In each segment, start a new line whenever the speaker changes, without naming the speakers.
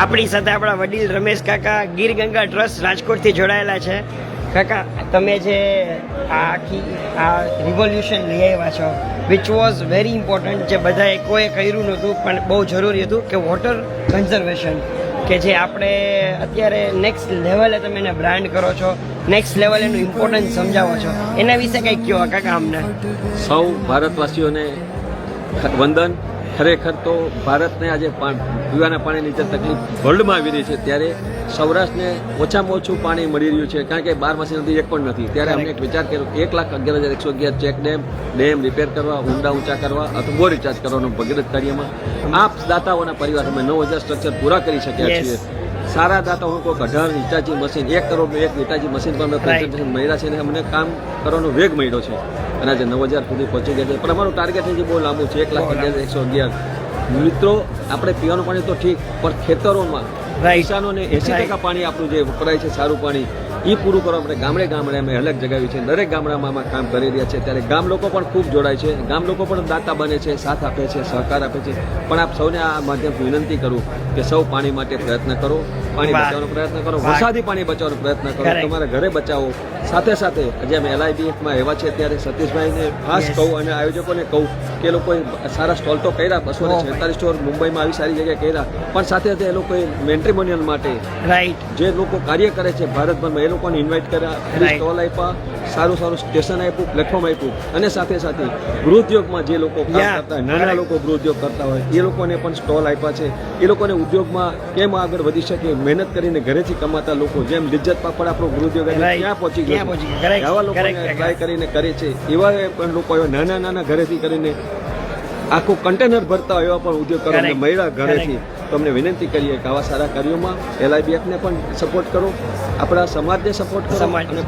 આપણી સાથે આપણા વડીલ રમેશ કાકા ગીર ગંગા ટ્રસ્ટ રાજકોટથી જોડાયેલા છે. કાકા, તમે જે આખી આ રિવોલ્યુશન લઈ આવ્યા છો, વિચ વોઝ વેરી ઇમ્પોર્ટન્ટ, જે બધાએ કોઈએ કર્યું નહોતું પણ બહુ જરૂરી હતું, કે વોટર કન્ઝર્વેશન, કે જે આપણે અત્યારે નેક્સ્ટ લેવલે તમે એને બ્રાન્ડ કરો છો, નેક્સ્ટ લેવલ એનું ઇમ્પોર્ટન્સ સમજાવો છો, એના વિશે કંઈક કહો કાકા અમને.
સૌ ભારતવાસીઓને વંદન. ખરેખર તો ભારતને આજે પીવાના પાણીની જે તકલીફ વર્લ્ડમાં આવી રહી છે, ત્યારે સૌરાષ્ટ્રને ઓછામાં ઓછું પાણી મળી રહ્યું છે, કારણ કે 12 નદી એક પણ નથી. ત્યારે અમને એક વિચાર કર્યો, 1,11,111 ચેક ડેમ રિપેર કરવા, ઊંડા ઊંચા કરવા અથવા બોર રિચાર્જ કરવાનું ભગીરથ કાર્યમાં આપ દાતાઓના પરિવાર અમે 9,000 સ્ટ્રક્ચર પૂરા કરી શક્યા છીએ. સારા દાતાઓ કોઈ 18 હિટાચી મશીન, 1 કરોડનું એક હિટાચી મશીન પણ અમે પ્રેઝન્ટેશન મળ્યા છે, અને અમને કામ કરવાનો વેગ મળ્યો છે, અને આજે 9,000 સુધી પહોંચી ગયા છે. પણ અમારું ટાર્ગેટ છે બહુ લાંબુ છે, 1,11,111. મિત્રો, આપણે પીવાનું પાણી તો ઠીક, પણ ખેતરોમાં કિસાનોને 80% પાણી આપણું જે વપરાય છે સારું પાણી, એ પૂરું કરવા માટે ગામડે ગામડે અમે અલગ જગાવી છે. દરેક ગામડામાં આમાં કામ કરી રહ્યા છે. ત્યારે ગામ લોકો પણ ખૂબ જોડાય છે, ગામ લોકો પણ દાતા બને છે, સાથ આપે છે, સહકાર આપે છે. પણ આપ સૌને આ માધ્યમથી વિનંતી કરું કે સૌ પાણી માટે પ્રયત્ન કરો, પાણી બચાવવાનો પ્રયત્ન કરો, વરસાદી પાણી બચાવવાનો પ્રયત્ન કરો, તમારા ઘરે બચાવો. સાથે સાથે આજે અમે LIBFમાં એવા છે, ત્યારે સતીશભાઈને ખાસ કહું અને આયોજકોને કહું કે લોકોએ સારા સ્ટોલ તો કર્યા, 246 સ્ટોર મુંબઈમાં આવી સારી જગ્યાએ કર્યા, પણ સાથે સાથે એ લોકોએ મેટ્રિમોનિયલ માટે જે લોકો કાર્ય કરે છે ભારતભરમાં, એ લોકોને ઇન્વાઇટ કર્યા, સ્ટોલ આપ્યા, સારું સ્ટેશન આપ્યું, પ્લેટફોર્મ આપ્યું, અને સાથે સાથે ગૃહોદ્યોગમાં જે લોકો કામ કરતા હોય, નાના લોકો ગૃહોદ્યોગ કરતા હોય, એ લોકોને પણ સ્ટોલ આપ્યા છે. એ લોકોને ઉદ્યોગમાં કેમ આગળ વધી શકે, મહેનત કરીને ઘરેથી કમાતા લોકો, જેમ લિજ્જત પાપડ આપણો ગૃહોદ્યોગ ક્યાં પહોંચી ગયો, આવા લોકોને ટ્રાય કરીને કરે છે. એવા પણ લોકો નાના ઘરેથી કરીને આખું કન્ટેનર ભરતા હોય એવા પણ ઉદ્યોગ કરો, મળ્યા ઘરેથી. તો અમને વિનંતી કરીએ કે આવા સારા કાર્યોમાં LIBFને પણ સપોર્ટ કરો, આપણા સમાજને સપોર્ટ કરો, અને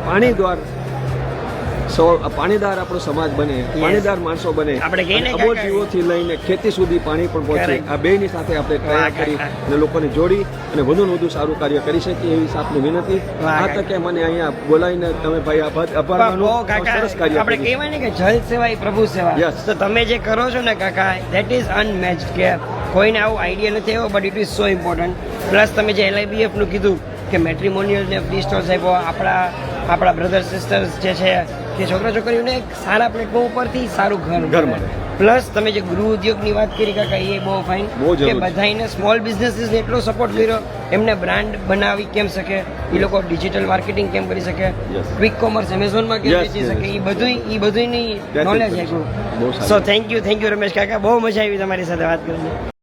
પાણીદાર આપણો સમાજ બને, પાણીદાર માણસો બને, અબોજીવોથી લઈને ખેતી સુધી પાણી પણ પહોંચે. આ બેની સાથે આપણે ટ્રાય કરી અને લોકોને જોડી અને વધુને વધુ સારું કાર્ય કરી શકીએ એવી આપની વિનંતી. આ તકે મને અહીંયા બોલાવીને તમે ભાઈ આભાર માનો. સરસ કાર્ય
આપણે કહેવાય ને કે જલ સેવા એ પ્રભુ સેવા. તો તમે જે કરો છો ને કાકા, ધેટ ઇઝ અનમેચ્ડ. કે કોઈને આવું આઈડિયા નથી આવ્યો, but it is so important. Plus તમે જે LIBF નું કીધું કે મેટ્રિમોનિયલ ને ફ્રી સ્ટોર્સ આપ્યો, આપણા બ્રધર સિસ્ટર્સ જે છે કે છોકરા છોકરીઓને એક સારા પ્લેટફોર્મ ઉપરથી સારું ઘર મળે. પ્લસ તમે જે ગૃહ ઉદ્યોગની વાત કરી કાકા, એ બહુ ફાઇન, કે બધાને સ્મોલ બિઝનેસીસને એટલો સપોર્ટ કર્યો, એમને બ્રાન્ડ બનાવી કેમ શકે, એ લોકો ડિજિટલ માર્કેટિંગ કેમ કરી શકે, ક્વિક કોમર્સ એમેઝોનમાં કેમ વેચી શકે, એ બધુંની નોલેજ આપ્યું. સો થેન્ક યુ રમેશ કાકા, બહુ મજા આવી તમારી સાથે વાત કરીને.